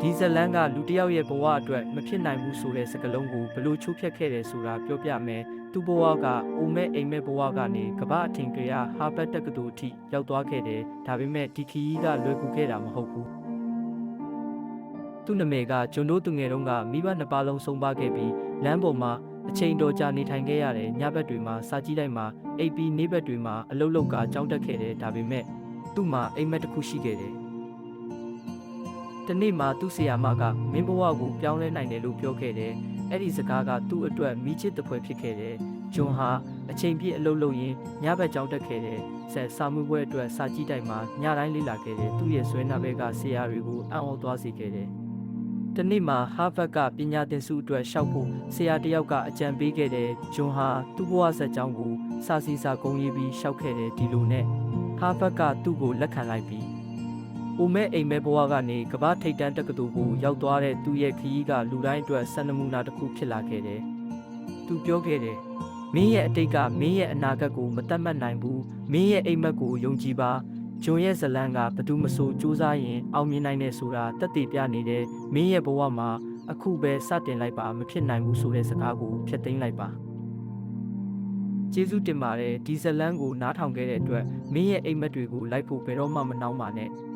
ဒီဇလန်ကလူတစ်ယောက်ရဲ့ဘဝအတွက်မဖြစ်နိုင်ဘူးဆိုတဲ့စကားလုံးကိုဘလို့ချိုးဖျက်ခဲ့တယ်ဆိုတာပြောပြမယ်။သူ့ဘဝကအိုမဲအိမ်မဲဘဝကနေကမ္ဘာအထင်ကရဟာဘတ်တက္ကသိုလ်အထိရောက်သွားခဲ့တယ်။ဒါပေမဲ့ဒီခရီးကလွယ်ကူခဲ့တာမဟုတ်ဘူး။သူ့နာမည်ကကျွန်တို့သူငယ်တုန်းကမိဘနှစ်ပါးလုံးဆုံးပါခဲ့ပြီးလမ်းပေါ်မှာအချိန်တော်ကြာနေထိုင်ခဲ့ရတယ်။ညဘက်တွေမှာစာကြည့်တိုင်းမှာအိပ်ပြီးနေ့ဘက်တွေမှာအလုပ်လုပ်ကကြောင်းတက်ခဲ့တယ်။ဒါပေမဲ့သူ့မှာအိမ်မက်တစ်ခုရှိခဲ့တယ်။တနေ့မှသူ့ဆရာမကမင်းဘဝကိုပြောင်းလဲနိုင်တယ်လို့ပြောခဲ့တယ်။အဲ့ဒီစကားကသူ့အတွက်မိချစ်တပွဲဖြစ်ခဲ့တယ်။ဂျွန်ဟာအချိန်ပြည့်အလုပ်လုပ်ရင်းညဘက်ကြောင်းတက်ခဲ့တယ်။စာမှုပွဲအတွက်စာကြည့်တိုင်းမှာညတိုင်းလေ့လာခဲ့တယ်။သူ့ရဲ့ဆွဲနာဘက်ကဆရာတွေကိုအံ့ဩသွားစေခဲ့တယ်။တနေ့မှဟာဗတ်ကပညာသင်ဆုအတွက်ရှောက်ဖို့ဆရာတယောက်ကအကြံပေးခဲ့တယ်။ဂျွန်ဟာသူ့ဘဝဆက်ကြောင်းကိုစာစီစာကုံရေးပြီးရှောက်ခဲ့တယ်ဒီလိုနဲ့ဟာဗတ်ကသူ့ကိုလက်ခံလိုက်ပြီးအိုမဲအိမ်မဲဘဝကနေကမ္ဘာထိပ်တန်းတက္ကသိုလ်ကိုရောက်သွားတဲ့သူရဲ့ခရီးကလူတိုင်းအတွက်စံနမူနာတစ်ခုဖြစ်လာခဲ့တယ်။သူပြောခဲ့တယ်။မင်းရဲ့အတိတ်ကမင်းရဲ့အနာဂတ်ကိုမတတ်မှတ်နိုင်ဘူး။မင်းရဲ့အိမ်မက်ကိုယုံကြည်ပါ။ဂျွန်ရဲ့ဇလန်ကဘသူမဆိုစူးစမ်းရင်အောင်မြင်နိုင်တယ်ဆိုတာတက်တည်ပြနေတယ်။မင်းရဲ့ဘဝမှာအခုပဲစတင်လိုက်ပါမဖြစ်နိုင်ဘူးဆိုတဲ့စကားကိုဖျက်သိမ်းလိုက်ပါ။ကျေးဇူးတင်ပါတယ်ဒီဇလန်ကိုနားထောင်ခဲ့တဲ့အတွက်မင်းရဲ့အိမ်မက်တွေကိုလိုက်ဖို့ဘယ်တော့မှမနှောင်းပါနဲ့။